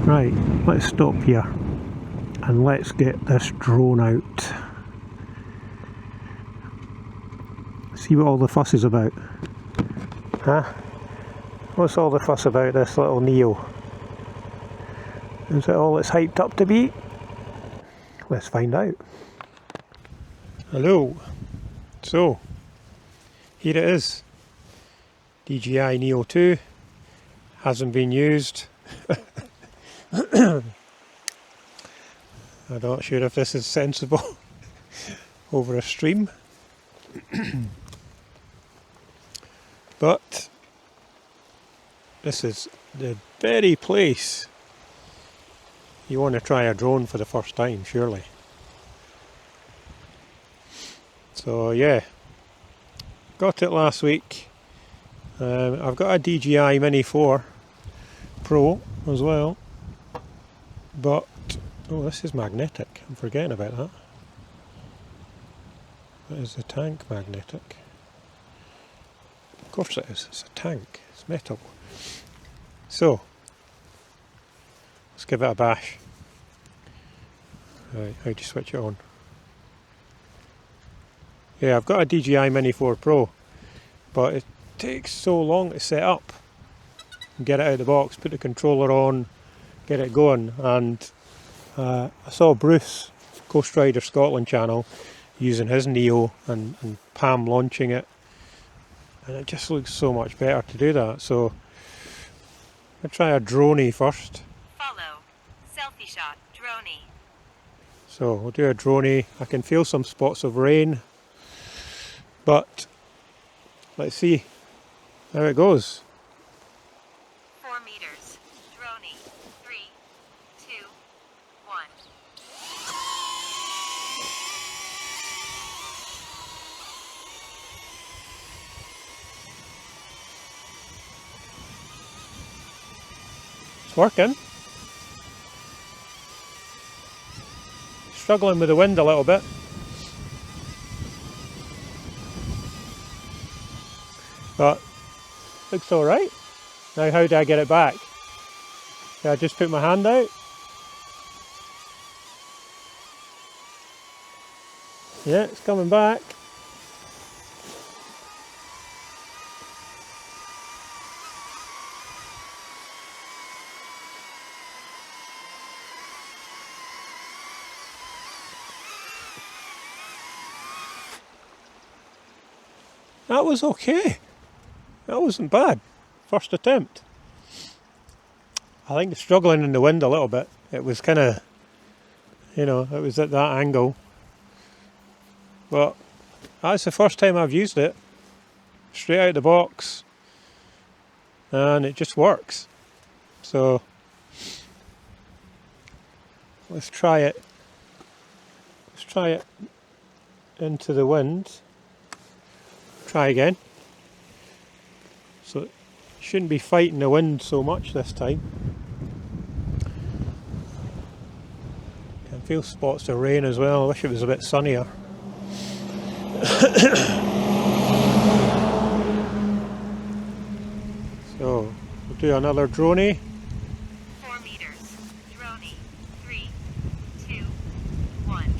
Right, let's stop here and let's get this drone out. See what all the fuss is about. Huh? What's all the fuss about this little Neo? Is it all it's hyped up to be? Let's find out. Hello. So, here it is. DJI Neo 2. Hasn't been used. I'm not sure if this is sensible over a stream. But this is the very place you want to try a drone for the first time, surely. So yeah, got it last week. I've got a DJI Mini 4 Pro as well, but oh, this is magnetic. I'm forgetting about that. That is the tank magnetic. Of course it is. It's a tank. It's metal. So let's give it a bash. Right, how do you switch it on? Yeah, I've got a DJI Mini 4 Pro, but it takes so long to set up. Get it out of the box, put the controller on, get it going. And I saw Bruce, Ghost Rider Scotland channel, using his Neo and Pam launching it, and it just looks so much better to do that. So I'll try a Dronie first. Follow. Selfie shot. Dronie. So we'll do a Dronie. I can feel some spots of rain, but let's see how it goes. 4 meters. Dronie. 3, 2, 1. It's working. Struggling with the wind a little bit. But looks alright. Now how do I get it back? Do I just put my hand out? Yeah, it's coming back. That was okay. That wasn't bad. First attempt. I think struggling in the wind a little bit. It was kind of, it was at that angle. But that's the first time I've used it. Straight out of the box. And it just works. So let's try it. Let's try it into the wind. Try again. So it shouldn't be fighting the wind so much this time. Can feel spots of rain as well. I wish it was a bit sunnier. So we'll do another Dronie. 4 meters. Dronie. 3, 2, 1.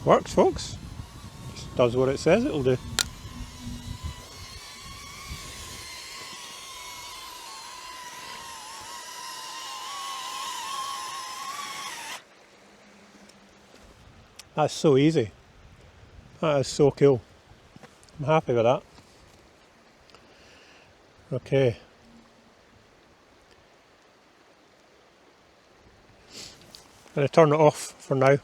Works, folks. Just does what it says it'll do. That's so easy. That is so cool. I'm happy with that. Okay. I'm going to turn it off for now.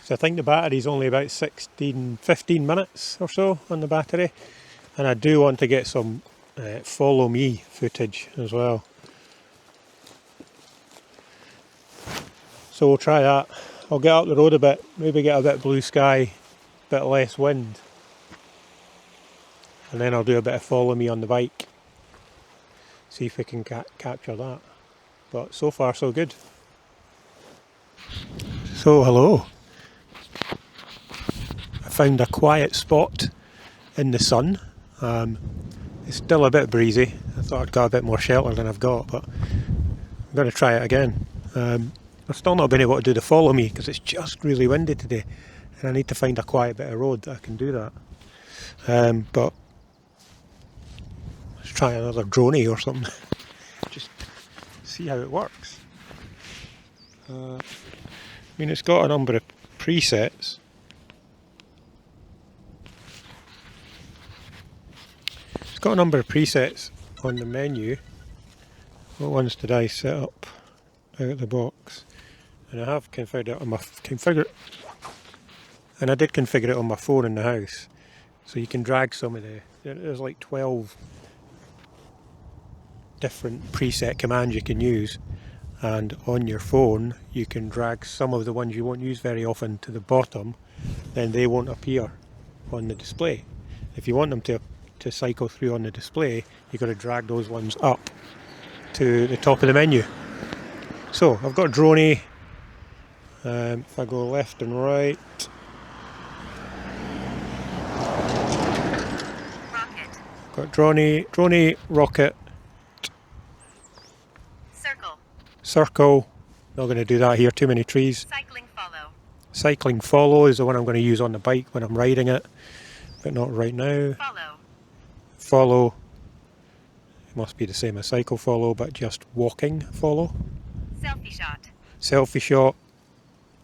So I think the battery's only about 15 minutes or so on the battery, and I do want to get some follow me footage as well. So we'll try that. I'll get up the road a bit, maybe get a bit of blue sky, a bit less wind, and then I'll do a bit of follow me on the bike. See if we can capture that. But so far so good. So hello, I found a quiet spot in the sun. It's still a bit breezy. I thought I'd got a bit more shelter than I've got, but I'm going to try it again. I've still not been able to do the follow me because it's just really windy today and I need to find a quiet bit of road that I can do that. But let's try another Dronie or something. Just see how it works. I mean, it's got a number of presets. It's got a number of presets on the menu. What ones did I set up out of the box? And I have configured it on my and I did configure it on my phone in the house. So you can drag some of there's like 12 different preset commands you can use. And on your phone you can drag some of the ones you won't use very often to the bottom, then they won't appear on the display. If you want them to cycle through on the display, you've got to drag those ones up to the top of the menu. So I've got Dronie. If I go left and right, Rocket. got Dronie, rocket, circle. Not going to do that here, too many trees. Cycling follow. Cycling follow is the one I'm going to use on the bike when I'm riding it, but not right now. Follow. It must be the same as cycle follow, but just walking follow. Selfie shot. Selfie shot.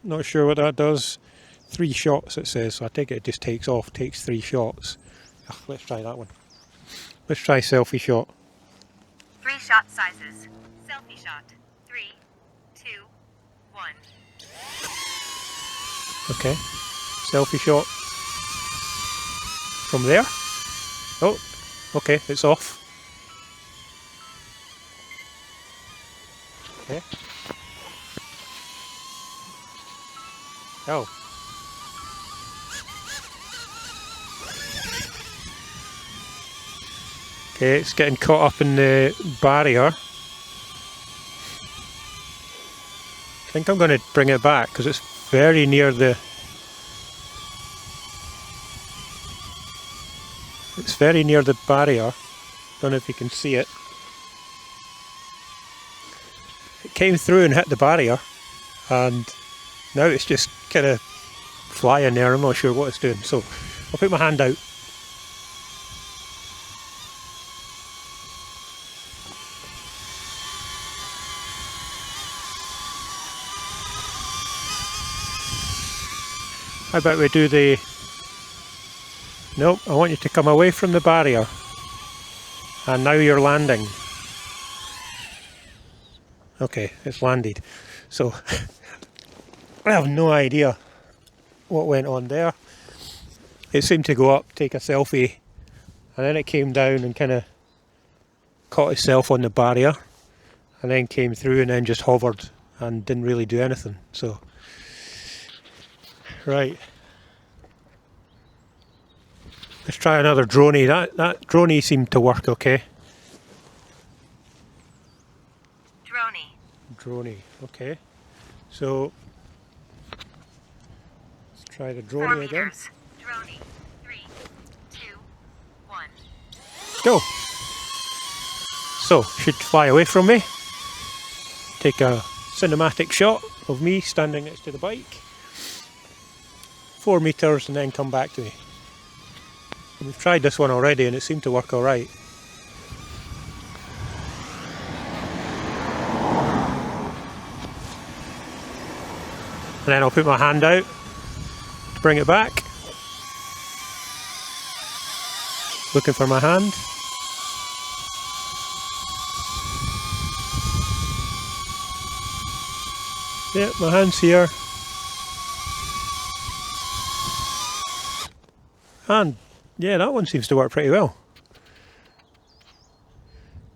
Not sure what that does. 3 shots it says, so I take it just takes 3 shots. Ugh, let's try that one. Let's try selfie shot. 3 shot sizes. Selfie shot. 3, 2, 1. Okay. Selfie shot. From there. Oh, okay, it's off. Okay. Oh. Okay, it's getting caught up in the barrier. I think I'm going to bring it back because it's very near the... It's very near the barrier. Don't know if you can see it. It came through and hit the barrier, and now it's just kind of flying there. I'm not sure what it's doing. So I'll put my hand out. How about we do the... Nope, I want you to come away from the barrier. And now you're landing. Okay, it's landed. So, I have no idea what went on there. It seemed to go up, take a selfie, and then it came down and kind of caught itself on the barrier, and then came through and then just hovered and didn't really do anything. So, right. Let's try another Dronie. That Dronie seemed to work okay. Dronie, okay. So let's try the Dronie again. Dronie. 3, 2, 1. Go. So should fly away from me. Take a cinematic shot of me standing next to the bike. 4 meters and then come back to me. We've tried this one already and it seemed to work alright. And then I'll put my hand out to bring it back. Looking for my hand. Yeah, my hand's here. And yeah, that one seems to work pretty well.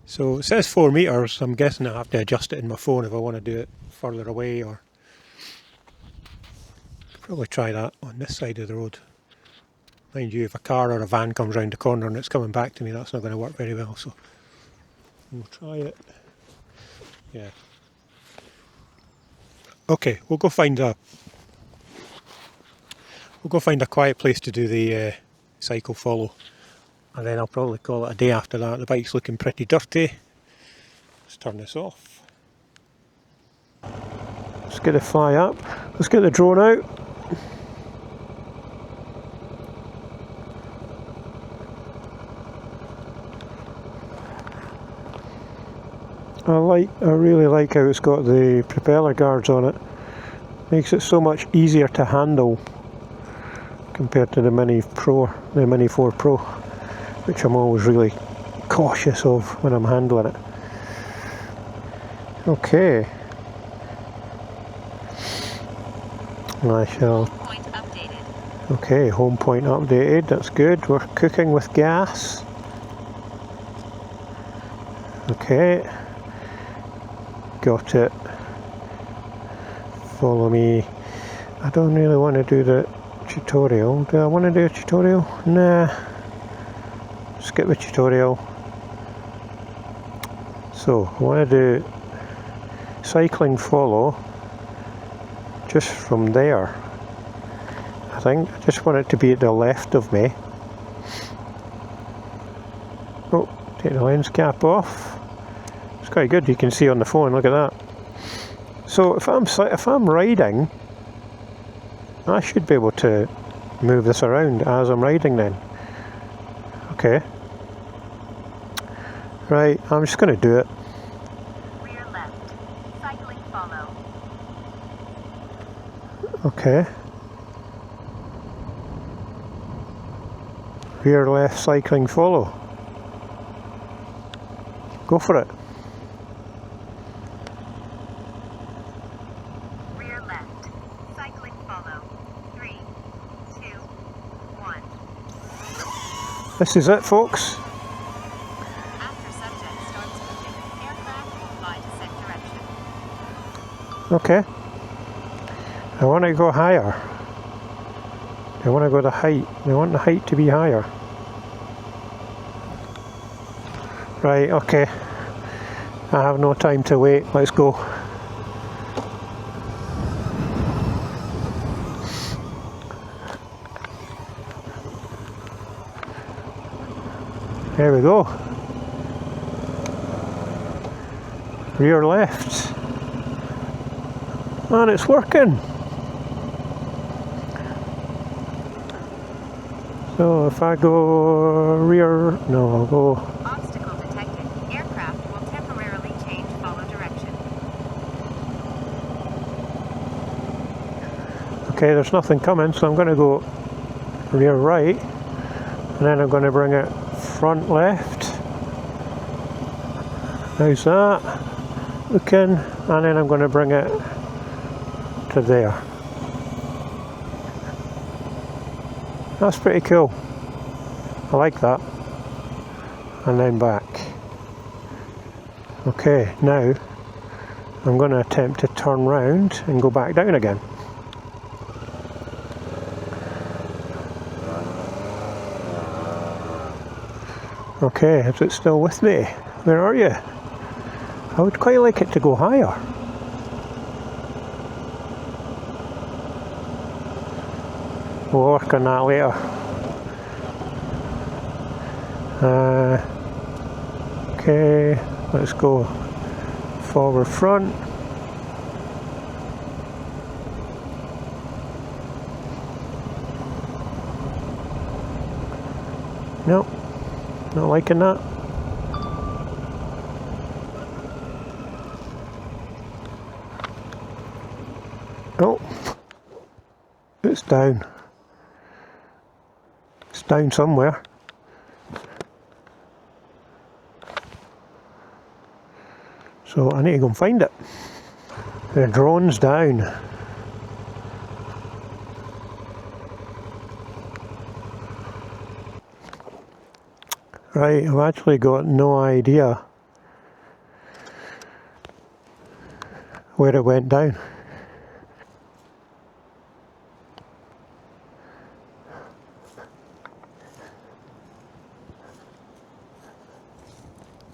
So it says 4 meters. I'm guessing I have to adjust it in my phone if I want to do it further away, or probably try that on this side of the road. Mind you, if a car or a van comes round the corner and it's coming back to me, that's not going to work very well. So we'll try it. Yeah. Okay, we'll go find a We'll go find a quiet place to do the cycle follow, and then I'll probably call it a day after that. The bike's looking pretty dirty. Let's turn this off. Let's get the fly up. Let's get the drone out. I really like how it's got the propeller guards on it. Makes it so much easier to handle compared to the Mini 4 Pro, which I'm always really cautious of when I'm handling it. Okay. I shall. Home point updated. Okay, home point updated. That's good. We're cooking with gas. Okay. Got it. Follow me. I don't really want to do the tutorial. Do I want to do a tutorial? Nah. Skip the tutorial. So, I want to do cycling follow just from there. I think I just want it to be at the left of me. Oh, take the lens cap off. It's quite good, you can see on the phone, look at that. So if I'm riding, I should be able to move this around as I'm riding then. Okay. Right, I'm just going to do it. Rear left. Cycling follow. Okay. Rear left cycling follow. Go for it. Rear left. Cycling follow. 3, 2, 1. This is it, folks. After subject starts moving, aircraft will fly to set direction. Okay. I want to go higher. I want to go the height. I want the height to be higher. Right, okay. I have no time to wait. Let's go. There we go. Rear left. And it's working. So if I go rear, no, I'll go. Obstacle detected. Aircraft will temporarily change follow direction. Okay, there's nothing coming, so I'm going to go rear right, and then I'm going to bring it front left. How's that? Looking, and then I'm going to bring it to there. That's pretty cool. I like that. And then back. Okay, now I'm going to attempt to turn round and go back down again. Okay, is it still with me? Where are you? I would quite like it to go higher. We'll work on that later. Okay, let's go forward front. Nope, not liking that. Oh, it's down. It's down somewhere. So I need to go and find it. The drone's down. Right, I've actually got no idea where it went down.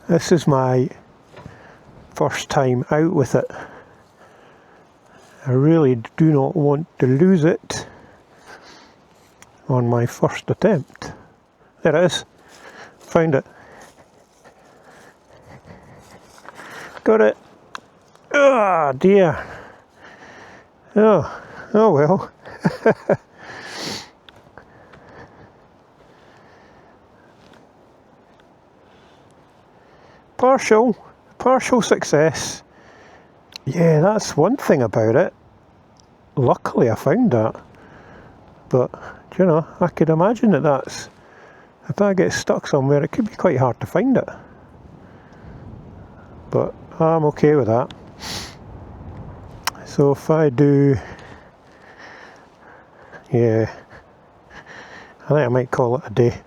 This is my first time out with it. I really do not want to lose it. on my first attempt. There it is. Found it. Got it. Oh dear. Oh well. Partial success. Yeah, that's one thing about it. Luckily I found that. But, you know, I could imagine that's, if that gets stuck somewhere, it could be quite hard to find it. But I'm okay with that. So if I do, yeah, I think I might call it a day.